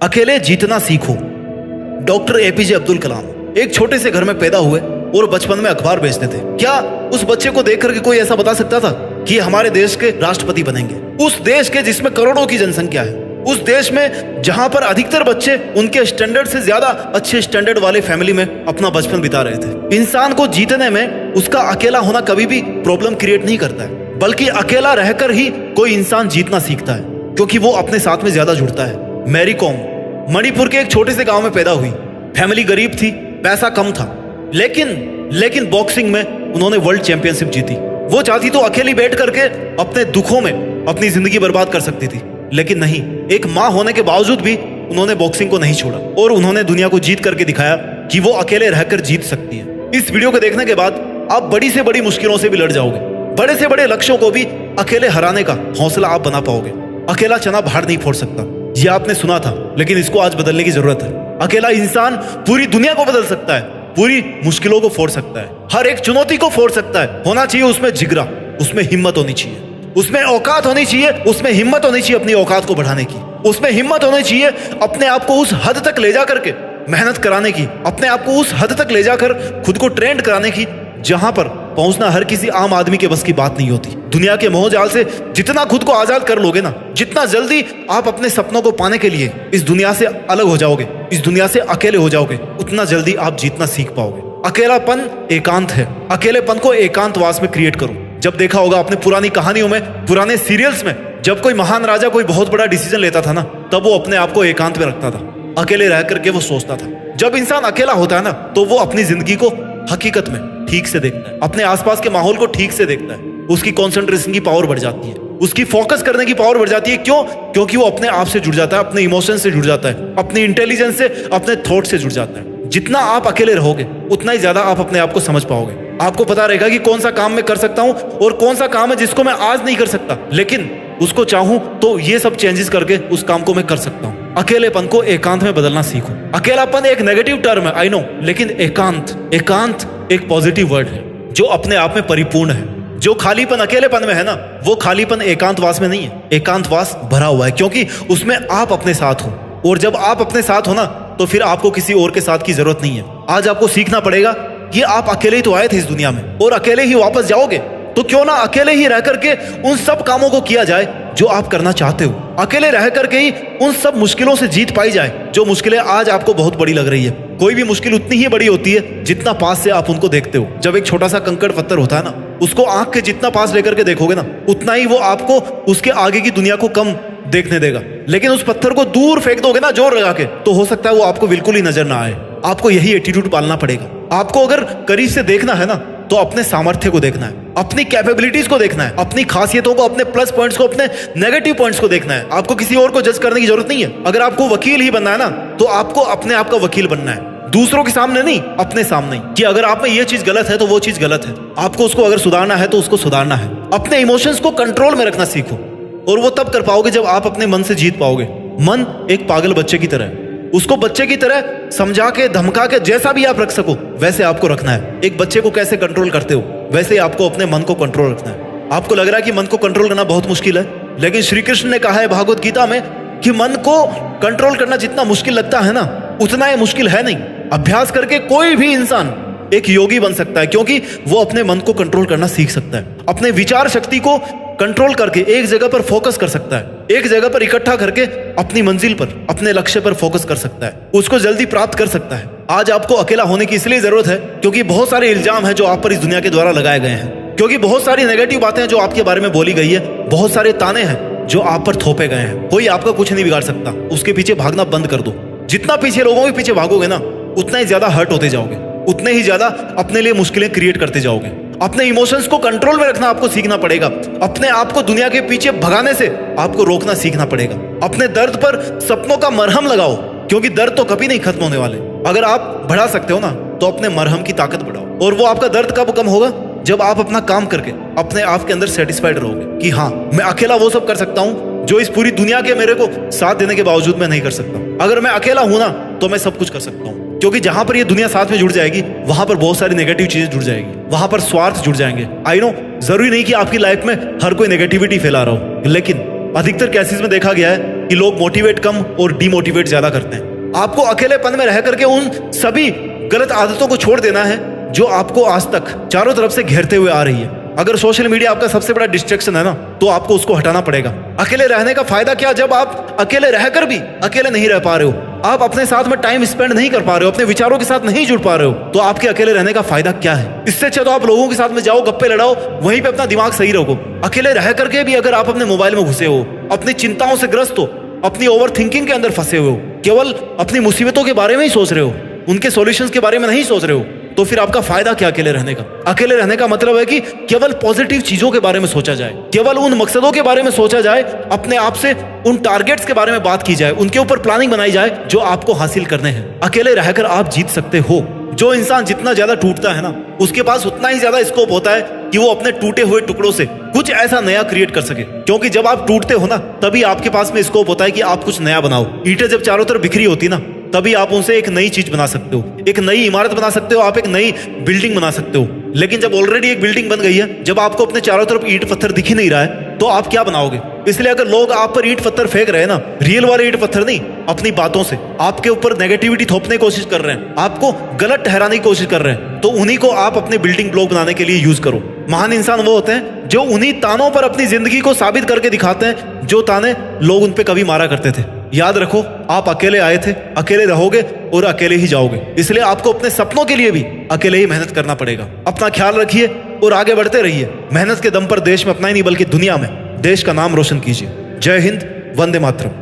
अकेले जीतना सीखो। डॉक्टर एपीजे अब्दुल कलाम एक छोटे से घर में पैदा हुए और बचपन में अखबार बेचते थे। क्या उस बच्चे को देख करके कोई ऐसा बता सकता था कि हमारे देश के राष्ट्रपति बनेंगे? उस देश के जिसमें करोड़ों की जनसंख्या है, उस देश में जहां पर अधिकतर बच्चे उनके स्टैंडर्ड से ज्यादा अच्छे स्टैंडर्ड वाले फैमिली में अपना बचपन बिता रहे थे। इंसान को जीतने में उसका अकेला होना कभी भी प्रॉब्लम क्रिएट नहीं करता है, बल्कि अकेला रहकर ही कोई इंसान जीतना सीखता है, क्योंकि वो अपने साथ में ज्यादा जुड़ता है। मैरी कॉम मणिपुर के एक छोटे से गांव में पैदा हुई। फैमिली गरीब थी, पैसा कम था, लेकिन बॉक्सिंग में उन्होंने वर्ल्ड चैंपियनशिप जीती। वो चाहती तो अकेली बैठ करके अपने दुखों में अपनी जिंदगी बर्बाद कर सकती थी, लेकिन नहीं, एक माँ होने के बावजूद भी उन्होंने बॉक्सिंग को नहीं छोड़ा और उन्होंने दुनिया को जीत करके दिखाया कि वो अकेले रहकर जीत सकती है। इस वीडियो को देखने के बाद आप बड़ी से बड़ी मुश्किलों से भी लड़ जाओगे, बड़े से बड़े लक्ष्यों को भी अकेले हराने का हौसला आप बना पाओगे। अकेला चना बाहर नहीं फोड़ सकता, ये आपने सुना था, लेकिन इसको आज बदलने की जरूरत है। अकेला इंसान पूरी दुनिया को बदल सकता है, पूरी मुश्किलों को फोड़ सकता है, हर एक चुनौती को फोड़ सकता है। होना चाहिए उसमें जिगरा, उसमें हिम्मत होनी चाहिए, उसमें औकात होनी चाहिए, उसमें हिम्मत होनी चाहिए अपनी औकात को बढ़ाने की, उसमें हिम्मत होनी चाहिए अपने आप को उस हद तक ले जा करके मेहनत कराने की, अपने आप को उस हद तक ले जाकर खुद को ट्रेंड कराने की जहां पर पहुंचना हर किसी आम आदमी के बस की बात नहीं होती। दुनिया के मोहजाल से जितना खुद को आजाद कर लोगे ना, जितना जल्दी आप अपने सपनों को पाने के लिए इस दुनिया से अलग हो जाओगे, इस दुनिया से अकेले हो जाओगे, उतना जल्दी आप जीतना सीख पाओगे। अकेलापन एकांत है, अकेलेपन को एकांतवास में क्रिएट करो। जब देखा होगा आपने पुरानी कहानियों में, पुराने सीरियल्स में, जब कोई महान राजा कोई बहुत बड़ा डिसीजन लेता था ना, तब वो अपने आप को एकांत में रखता था, अकेले रह करके वो सोचता था। जब इंसान अकेला होता है ना, तो वो अपनी जिंदगी को हकीकत में ठीक से देखता है, अपने आसपास के माहौल को ठीक से देखता है। उसकी कंसंट्रेशन की पावर बढ़ जाती है, उसकी फोकस करने की पावर बढ़ जाती है। क्यों? क्योंकि वो अपने आप से जुड़ जाता है, अपने इमोशन से जुड़ जाता है, अपनी इंटेलिजेंस से, अपने थॉट से जुड़ जाता है। जितना आप अकेले रहोगे उतना ही ज्यादा आप अपने आप को समझ पाओगे। आपको पता रहेगा कि कौन सा काम मैं कर सकता हूं और कौन सा काम है जिसको मैं आज नहीं कर सकता, लेकिन उसको चाहूं तो ये सब चेंजेस करके उस काम को मैं कर सकता हूं। अकेलेपन को एकांत में बदलना सीखो। अकेलापन एक नेगेटिव टर्म है, आई नो, लेकिन एकांत एक पॉजिटिव वर्ड है जो अपने आप में परिपूर्ण है। जो खालीपन अकेलेपन में है ना, वो खालीपन एकांतवास में नहीं है। एकांतवास भरा हुआ है, क्योंकि उसमें आप अपने साथ हो, और जब आप अपने साथ हो ना, तो फिर आपको किसी और के साथ की जरूरत नहीं है। आज आपको सीखना पड़ेगा कि आप अकेले ही तो आए थे इस दुनिया में और अकेले ही वापस जाओगे, तो क्यों ना अकेले ही रह करके उन सब कामों को किया जाए जो आप करना चाहते हो। अकेले रह करके ही उन सब मुश्किलों से जीत पाई जाए जो मुश्किलें आज आपको बहुत बड़ी लग रही है। कोई भी मुश्किल उतनी ही बड़ी होती है जितना पास से आप उनको देखते हो। जब एक छोटा सा कंकड़ पत्थर होता है ना, उसको आंख के जितना पास लेकर के देखोगे ना, उतना ही वो आपको उसके आगे की दुनिया को कम देखने देगा। लेकिन उस पत्थर को दूर फेंक दोगे ना जोर लगा के, तो हो सकता है वो आपको बिल्कुल ही नजर ना आए। आपको यही एटीट्यूड पालना पड़ेगा। आपको अगर करीब से देखना है ना, तो अपने सामर्थ्य को देखना है, अपनी कैपेबिलिटीज को देखना है, अपनी खासियतों को, अपने प्लस पॉइंट्स को, अपने नेगेटिव पॉइंट्स को देखना है। आपको किसी और को जज करने की जरूरत नहीं है। अगर आपको वकील ही बनना है ना, तो आपको अपने आप का वकील बनना है, दूसरों के सामने नहीं, अपने सामने ही, कि अगर आप में ये चीज गलत है तो वो चीज गलत है। आपको उसको अगर सुधारना है तो उसको सुधारना है। अपने इमोशंस को कंट्रोल में रखना सीखो, और वो तब कर पाओगे जब आप अपने मन से जीत पाओगे। मन एक पागल बच्चे की तरह है, उसको बच्चे की तरह समझा के, धमका के, जैसा भी आप रख सको वैसे आपको रखना है। एक बच्चे को कैसे कंट्रोल करते हो, वैसे आपको अपने मन को कंट्रोल रखना है। आपको लग रहा है कि मन को कंट्रोल करना बहुत मुश्किल है, लेकिन श्री कृष्ण ने कहा है भागवत गीता में कि मन को कंट्रोल करना जितना मुश्किल लगता है ना, उतना ही मुश्किल है नहीं। अभ्यास करके कोई भी इंसान एक योगी बन सकता है, क्योंकि वो अपने मन को कंट्रोल करना सीख सकता है। अपने विचार शक्ति को कंट्रोल करके एक जगह पर फोकस कर सकता है, एक जगह पर इकट्ठा करके अपनी मंजिल पर, अपने लक्ष्य पर फोकस कर सकता है, उसको जल्दी प्राप्त कर सकता है। आज आपको अकेला होने की इसलिए जरूरत है क्योंकि बहुत सारे इल्जाम हैं जो आप पर इस दुनिया के द्वारा लगाए गए हैं, क्योंकि बहुत सारी नेगेटिव बातें हैं जो आपके बारे में बोली गई है, बहुत सारे ताने हैं जो आप पर थोपे गए हैं। कोई आपका कुछ नहीं बिगाड़ सकता, उसके पीछे भागना बंद कर दो। जितना पीछे लोगों के पीछे भागोगे ना, उतना ही ज्यादा हर्ट होते जाओगे, उतने ही ज्यादा अपने लिए मुश्किलें क्रिएट करते जाओगे। अपने इमोशंस को कंट्रोल में रखना आपको सीखना पड़ेगा। अपने आप को दुनिया के पीछे भगाने से आपको रोकना सीखना पड़ेगा। अपने दर्द पर सपनों का मरहम लगाओ, क्योंकि दर्द तो कभी नहीं खत्म होने वाले। अगर आप बढ़ा सकते हो ना, तो अपने मरहम की ताकत बढ़ाओ। और वो आपका दर्द कब कम होगा? जब आप अपना काम करके अपने आप के अंदर सेटिस्फाइड रहोगे कि हाँ, मैं अकेला वो सब कर सकता हूँ जो इस पूरी दुनिया के मेरे को साथ देने के बावजूद मैं नहीं कर सकता। अगर मैं अकेला हूं ना, तो मैं सब कुछ कर सकता हूँ। क्योंकि जहां पर ये दुनिया साथ में जुड़ जाएगी, वहां पर बहुत सारी नेगेटिव चीजें जुड़ जाएगी, वहां पर स्वार्थ जुड़ जाएंगे। आई नो, जरूरी नहीं कि आपकी लाइफ में हर कोई नेगेटिविटी फैला रहा हो, लेकिन अधिकतर केसेस में देखा गया है कि लोग मोटिवेट कम और डिमोटिवेट ज्यादा करते हैं। आपको अकेलेपन में रह करके उन सभी गलत आदतों को छोड़ देना है जो आपको आज तक चारों तरफ से घेरते हुए आ रही है। अगर सोशल मीडिया आपका सबसे बड़ा डिस्ट्रैक्शन है ना, तो आपको उसको हटाना पड़ेगा। अकेले रहने का फायदा क्या, जब आप अकेले रहकर भी अकेले नहीं रह पा रहे हो, आप अपने साथ में टाइम स्पेंड नहीं कर पा रहे हो, अपने विचारों के साथ नहीं जुड़ पा रहे हो, तो आपके अकेले रहने का फायदा क्या है? इससे अच्छा तो आप लोगों के साथ में जाओ, गप्पे लड़ाओ, वहीं पे अपना दिमाग सही रखो। अकेले रह करके भी अगर आप अपने मोबाइल में घुसे हो, अपनी चिंताओं से ग्रस्त हो, अपनी ओवर थिंकिंग के अंदर फंसे हुए हो, केवल अपनी मुसीबतों के बारे में ही सोच रहे हो, उनके सॉल्यूशंस के बारे में नहीं सोच रहे हो, तो फिर आपका फायदा क्या अकेले रहने का? अकेले रहने का मतलब है कि केवल पॉजिटिव चीजों के बारे में सोचा जाए, केवल उन मकसदों के बारे में सोचा जाए, अपने आप से उन टारगेट्स के बारे में बात की जाए, उनके ऊपर प्लानिंग बनाई जाए जो आपको हासिल करने हैं। अकेले रहकर आप जीत सकते हो। जो इंसान जितना ज्यादा टूटता है ना, उसके पास उतना ही ज्यादा स्कोप होता है कि वो अपने टूटे हुए टुकड़ों से कुछ ऐसा नया क्रिएट कर सके। क्योंकि जब आप टूटते हो ना, तभी आपके पास में स्कोप होता है कि आप कुछ नया बनाओ। ईंटें जब चारों तरफ बिखरी होती ना, तभी आप उनसे एक नई चीज बना सकते हो, एक नई इमारत बना सकते हो, आप एक नई बिल्डिंग बना सकते हो। लेकिन जब ऑलरेडी एक बिल्डिंग बन गई है, जब आपको अपने चारों तरफ ईंट पत्थर दिख ही नहीं रहा है, तो आप क्या बनाओगे? इसलिए अगर लोग आप पर ईंट पत्थर फेंक रहे हैं ना, रियल वाले ईंट पत्थर नहीं, अपनी बातों से आपके ऊपर नेगेटिविटी थोपने की कोशिश कर रहे हैं, आपको गलत ठहराने की कोशिश कर रहे हैं, तो उन्हीं को आप अपने बिल्डिंग ब्लॉक बनाने के लिए यूज करो। महान इंसान वो होते हैं जो उन्हीं तानों पर अपनी जिंदगी को साबित करके दिखाते हैं जो ताने लोग उन पे कभी मारा करते थे। याद रखो, आप अकेले आए थे, अकेले रहोगे और अकेले ही जाओगे। इसलिए आपको अपने सपनों के लिए भी अकेले ही मेहनत करना पड़ेगा। अपना ख्याल रखिए और आगे बढ़ते रहिए। मेहनत के दम पर देश में अपना ही नहीं बल्कि दुनिया में देश का नाम रोशन कीजिए। जय हिंद, वंदे मातरम।